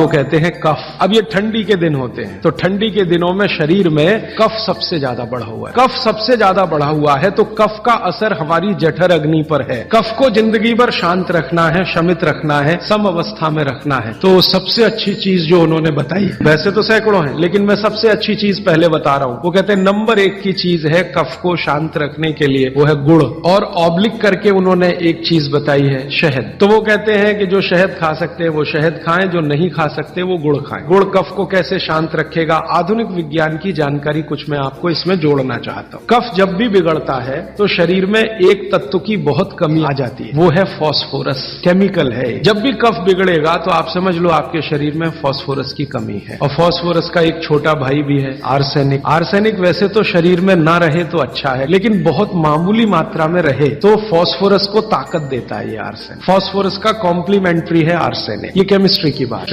कहते हैं कफ। अब ये ठंडी के दिन होते हैं, तो ठंडी के दिनों में शरीर में कफ सबसे ज्यादा बढ़ा हुआ है। कफ सबसे ज्यादा बढ़ा हुआ है तो कफ का असर हमारी जठर अग्नि पर है। कफ को जिंदगी भर शांत रखना है, शमित रखना है, सम अवस्था में रखना है। तो सबसे अच्छी चीज जो उन्होंने बताई, वैसे तो सैकड़ों हैं, लेकिन मैं सबसे अच्छी चीज पहले बता रहा हूं। वो कहते हैं नंबर 1 की चीज है कफ को शांत रखने के लिए, वो है गुड़। और ऑब्लिक करके उन्होंने एक चीज बताई है, शहद। तो वो कहते हैं कि जो शहद खा सकते हैं वो शहद खाएं, जो नहीं खा सकते वो गुड़ खाएं। गुड़ कफ को कैसे शांत रखेगा, आधुनिक विज्ञान की जानकारी कुछ मैं आपको इसमें जोड़ना चाहता हूं। कफ जब भी बिगड़ता है तो शरीर में एक तत्व की बहुत कमी आ जाती है, वो है फास्फोरस। केमिकल है। जब भी कफ बिगड़ेगा तो आप समझ लो आपके शरीर में फास्फोरस की कमी है। और फास्फोरस का एक छोटा भाई भी है, आर्सेनिक। आर्सेनिक वैसे तो शरीर में ना रहे तो अच्छा है, लेकिन बहुत मामूली मात्रा में रहे तो फास्फोरस को ताकत देता है ये आर्सेनिक। फास्फोरस का कॉम्प्लीमेंट्री है आर्सेनिक। ये केमिस्ट्री की बात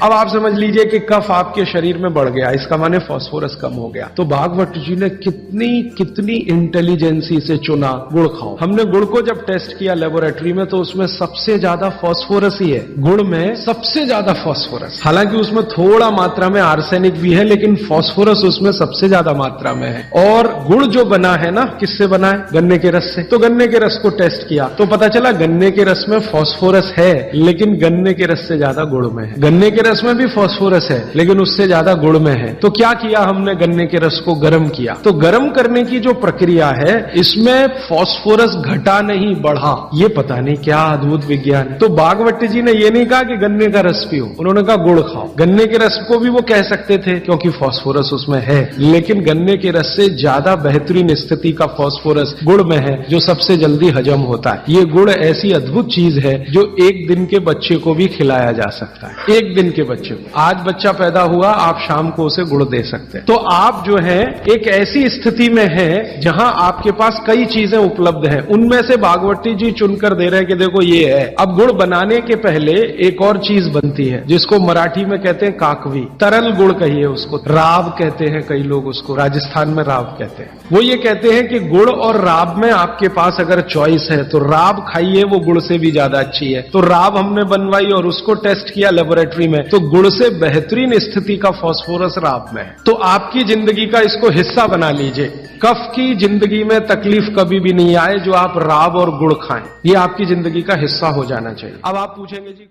अब आप समझ लीजिए कि कफ आपके शरीर में बढ़ गया, इसका माने फास्फोरस कम हो गया। तो भागवत जी ने कितनी इंटेलिजेंसी से चुना, गुड़ खाओ। हमने गुड़ को जब टेस्ट किया लेबोरेटरी में तो उसमें सबसे ज्यादा फास्फोरस ही है। गुड़ में सबसे ज्यादा फास्फोरस, हालांकि उसमें थोड़ा मात्रा में आर्सेनिक भी है, लेकिन फास्फोरस उसमें सबसे ज्यादा मात्रा में है। और गुड़ जो बना है ना, किससे बना है? गन्ने के रस से। तो गन्ने के रस को टेस्ट किया तो पता चला गन्ने के रस में फास्फोरस है, लेकिन गन्ने के रस से ज्यादा गुड़ में है। गन्ने के रस में भी फास्फोरस है, लेकिन उससे ज्यादा गुड़ में है। तो क्या किया हमने? गन्ने के रस को गर्म किया। तो गर्म करने की जो प्रक्रिया है, इसमें फास्फोरस घटा नहीं बढ़ा। ये पता नहीं क्या अद्भुत विज्ञान है। तो भागवत जी ने ये नहीं कहा कि गन्ने का रस पियो, उन्होंने कहा गुड़ खाओ। गन्ने के रस को भी वो कह सकते थे क्योंकि फास्फोरस उसमें है, लेकिन गन्ने के रस से ज्यादा बेहतरीन स्थिति का फास्फोरस गुड़ में है, जो सबसे जल्दी हजम होता है। ये गुड़ ऐसी अद्भुत चीज है जो 1 दिन के बच्चे को भी खिलाया जा सकता है। 1 दिन के बच्चे को, आज बच्चा पैदा हुआ, आप शाम को उसे गुड़ दे सकते हैं। तो आप जो है एक ऐसी स्थिति में है जहां आपके पास कई चीजें उपलब्ध हैं, उनमें से भागवती जी चुनकर दे रहे हैं कि देखो ये है। अब गुड़ बनाने के पहले एक और चीज बनती है जिसको मराठी में कहते हैं काकवी, तरल गुड़ कहिए उसको, राब कहते हैं कई लोग उसको, राजस्थान में राब कहते हैं। वो ये कहते हैं कि गुड़ और राब में आपके पास अगर चॉइस है तो राब खाइए, वो गुड़ से भी ज्यादा अच्छी है। तो राब हमने बनवाई और उसको टेस्ट किया लेबोरेटरी में, तो गुड़ से बेहतरीन स्थिति का फास्फोरस राब में है। तो आपकी जिंदगी का इसको हिस्सा बना लीजिए। कफ की जिंदगी में तकलीफ कभी भी नहीं आए जो आप राब और गुड़ खाएं, ये आपकी जिंदगी का हिस्सा हो जाना चाहिए। अब आप पूछेंगे जी